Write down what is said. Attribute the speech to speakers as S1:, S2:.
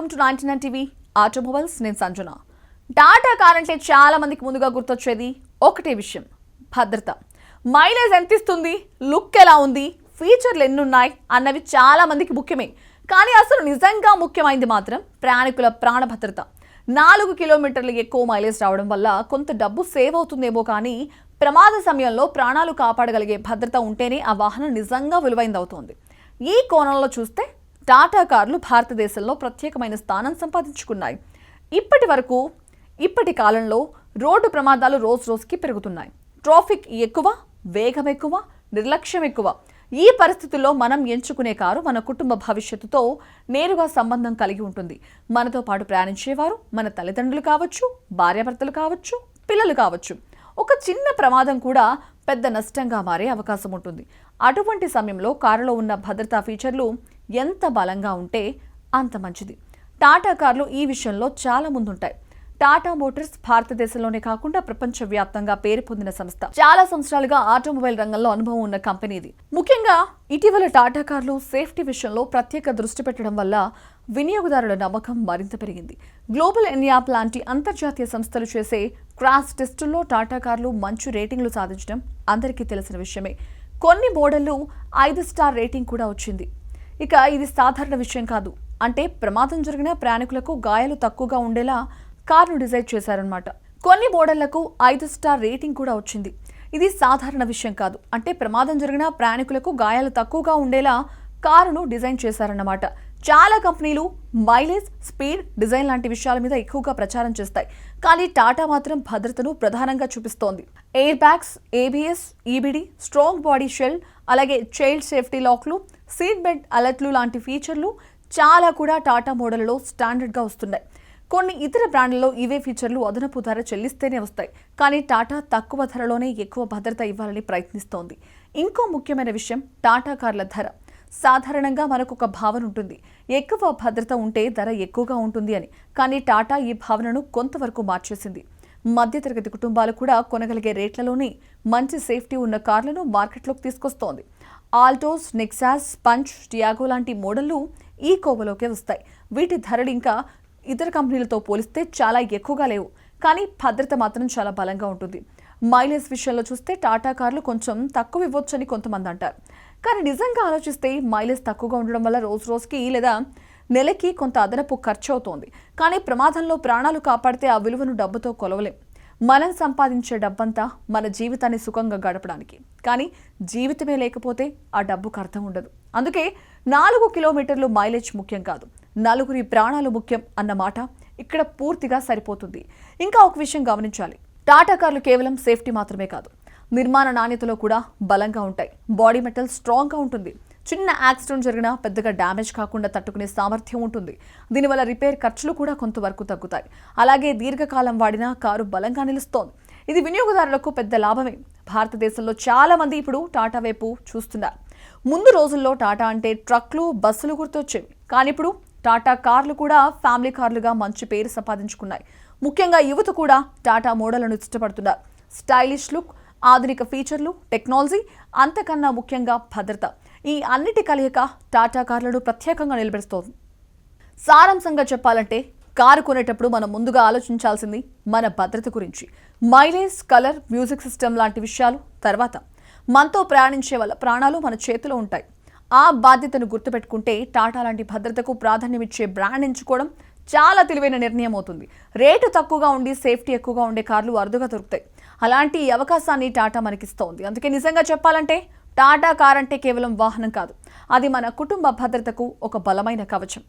S1: Welcome to 99 TV automobiles. నేను Sanjana. Tata car అంటే చాలా మందికి ముందుగా గుర్తొచ్చేది ఒకటే విషయం, భద్రత. మైలేజ్ ఎంత ఇస్తుంది, లుక్ ఎలా ఉంది, ఫీచర్లు ఎన్ని ఉన్నాయి అన్నవి చాలా మందికి ముఖ్యమే. కానీ అసలు నిజంగా ముఖ్యమైనది మాత్రం ప్రయాణికుల ప్రాణ భద్రత. 4 కిలోమీటర్లు ఎక్కువ మైలేజ్ రావడం వల్ల కొంత డబ్బు సేవ్ అవుతుందేమో, కానీ ప్రమాద సమయంలో ప్రాణాలు కాపాడగలిగే భద్రత ఉంటేనే ఆ వాహనం నిజంగా విలువైందవుతోంది. ఈ కోణంలో చూస్తే టాటా కార్లు భారతదేశంలో ప్రత్యేకమైన స్థానం సంపాదించుకున్నాయి. ఇప్పటి కాలంలో రోడ్డు ప్రమాదాలు రోజు రోజుకి పెరుగుతున్నాయి. ట్రాఫిక్ ఎక్కువ, వేగం ఎక్కువ, నిర్లక్ష్యం ఎక్కువ. ఈ పరిస్థితుల్లో మనం ఎంచుకునే కారు మన కుటుంబ భవిష్యత్తుతో నేరుగా సంబంధం కలిగి ఉంటుంది. మనతో పాటు ప్రయాణించేవారు మన తల్లిదండ్రులు కావచ్చు, భార్యాభర్తలు కావచ్చు, పిల్లలు కావచ్చు. ఒక చిన్న ప్రమాదం కూడా పెద్ద నష్టంగా మారే అవకాశం ఉంటుంది. అటువంటి సమయంలో కారులో ఉన్న భద్రతా ఫీచర్లు ఎంత బలంగా ఉంటే అంత మంచిది. టాటా కార్లు ఈ విషయంలో చాలా ముందుంటాయి. టాటా మోటార్స్ భారతదేశంలోనే కాకుండా ప్రపంచవ్యాప్తంగా పేరు పొందిన సంస్థ. చాలా సంవత్సరాలుగా ఆటోమొబైల్ రంగంలో అనుభవం ఉన్న కంపెనీ ఇది. ముఖ్యంగా ఇటీవల టాటా కార్లు సేఫ్టీ విషయంలో ప్రత్యేక దృష్టి పెట్టడం వల్ల వినియోగదారుల నమ్మకం మరింత పెరిగింది. గ్లోబల్ ఎన్యాప్ లాంటి అంతర్జాతీయ సంస్థలు చేసే క్రాష్ టెస్టుల్లో టాటా కార్లు మంచి రేటింగ్లు సాధించడం అందరికీ తెలిసిన విషయమే. కొన్ని మోడళ్లు 5 స్టార్ రేటింగ్ కూడా వచ్చింది. ఇక ఇది సాధారణ విషయం కాదు. అంటే ప్రమాదం జరిగిన ప్రయాణికులకు గాయాలు తక్కువగా ఉండేలా కారును డిజైన్ చేశారన్నమాట. కొన్ని మోడళ్లకు 5 స్టార్ రేటింగ్ కూడా వచ్చింది. ఇది సాధారణ విషయం కాదు. అంటే ప్రమాదం జరిగిన ప్రయాణికులకు గాయాలు తక్కువగా ఉండేలా కారును డిజైన్ చేశారన్నమాట. చాలా కంపెనీలు మైలేజ్, స్పీడ్, డిజైన్ లాంటి విషయాల మీద ఎక్కువగా ప్రచారం చేస్తాయి. కానీ టాటా మాత్రం భద్రతను ప్రధానంగా చూపిస్తోంది. Air bags, ABS, EBD, strong body shell, అలాగే చైల్డ్ సేఫ్టీ లాక్లు, సీట్ బెల్ట్ అలర్ట్లు లాంటి ఫీచర్లు చాలా కూడా టాటా మోడల్లో స్టాండర్డ్గా వస్తున్నాయి. కొన్ని ఇతర బ్రాండ్లలో ఇవే ఫీచర్లు అదనపు ధర చెల్లిస్తేనే వస్తాయి. కానీ టాటా తక్కువ ధరలోనే ఎక్కువ భద్రత ఇవ్వాలని ప్రయత్నిస్తోంది. ఇంకో ముఖ్యమైన విషయం టాటా కార్ల ధర. సాధారణంగా మనకు ఒక భావన ఉంటుంది, ఎక్కువ భద్రత ఉంటే ధర ఎక్కువగా ఉంటుంది అని. కానీ టాటా ఈ భావనను కొంతవరకు మార్చేసింది. మధ్యతరగతి కుటుంబాలు కూడా కొనగలిగే రేట్లలోనే మంచి సేఫ్టీ ఉన్న కార్లను మార్కెట్లోకి తీసుకొస్తోంది. ఆల్టోస్, నెక్సాస్, పంచ్, టియాగో లాంటి మోడళ్లు ఈ కోవలోకే వస్తాయి. వీటి ధరలు ఇంకా ఇతర కంపెనీలతో పోలిస్తే చాలా ఎక్కువగా లేవు. కానీ భద్రత మాత్రం చాలా బలంగా ఉంటుంది. మైలేజ్ విషయంలో చూస్తే టాటా కార్లు కొంచెం తక్కువ ఇవ్వొచ్చని కొంతమంది అంటారు. కానీ నిజంగా ఆలోచిస్తే మైలేజ్ తక్కువగా ఉండడం వల్ల రోజు రోజుకి లేదా నెలకి కొంత అదనపు ఖర్చు అవుతోంది. కానీ ప్రమాదంలో ప్రాణాలు కాపాడితే ఆ విలువను డబ్బుతో కొలవలేం. మనం సంపాదించే డబ్బంతా మన జీవితాన్ని సుఖంగా గడపడానికి. కానీ జీవితమే లేకపోతే ఆ డబ్బుకు అర్థం ఉండదు. అందుకే 4 కిలోమీటర్లు మైలేజ్ ముఖ్యం కాదు, నలుగురి ప్రాణాలు ముఖ్యం అన్నమాట ఇక్కడ పూర్తిగా సరిపోతుంది. ఇంకా ఒక విషయం గమనించాలి, టాటా కార్లు కేవలం సేఫ్టీ మాత్రమే కాదు, నిర్మాణ నాణ్యతలో కూడా బలంగా ఉంటాయి. బాడీ మెటల్ స్ట్రాంగ్గా ఉంటుంది. చిన్న యాక్సిడెంట్ జరిగినా పెద్దగా డ్యామేజ్ కాకుండా తట్టుకునే సామర్థ్యం ఉంటుంది. దీనివల్ల రిపేర్ ఖర్చులు కూడా కొంతవరకు తగ్గుతాయి. అలాగే దీర్ఘకాలం వాడినా కారు బలంగా నిలుస్తోంది. ఇది వినియోగదారులకు పెద్ద లాభమే. భారతదేశంలో చాలా మంది ఇప్పుడు టాటా వైపు చూస్తున్నారు. ముందు రోజుల్లో టాటా అంటే ట్రక్లు, బస్సులు గుర్తొచ్చేవి. కానీ ఇప్పుడు టాటా కార్లు కూడా ఫ్యామిలీ కార్లుగా మంచి పేరు సంపాదించుకున్నాయి. ముఖ్యంగా యువత కూడా టాటా మోడళ్లను ఇష్టపడుతున్నారు. స్టైలిష్ లుక్, ఆధునిక ఫీచర్లు, టెక్నాలజీ, అంతకన్నా ముఖ్యంగా భద్రత, ఈ అన్నిటి కలయిక టాటా కార్లను ప్రత్యేకంగా నిలబెడుతోంది. సారాంశంగా చెప్పాలంటే కారు కొనేటప్పుడు మనం ముందుగా ఆలోచించాల్సింది మన భద్రత గురించి. మైలేజ్, కలర్, మ్యూజిక్ సిస్టమ్ లాంటి విషయాలు తర్వాత. మనతో ప్రయాణించే వాళ్ళ ప్రాణాలు మన చేతిలో ఉంటాయి. ఆ బాధ్యతను గుర్తుపెట్టుకుంటే టాటా లాంటి భద్రతకు ప్రాధాన్యమిచ్చే బ్రాండ్ ఎంచుకోవడం చాలా తెలివైన నిర్ణయం అవుతుంది. రేటు తక్కువగా ఉండి సేఫ్టీ ఎక్కువగా ఉండే కార్లు అరుదుగా దొరుకుతాయి. అలాంటి అవకాశాన్ని టాటా మనకిస్తోంది. అందుకే నిజంగా చెప్పాలంటే టాటా కార్ అంటే కేవలం వాహనం కాదు, అది మన కుటుంబ భద్రతకు ఒక బలమైన కవచం.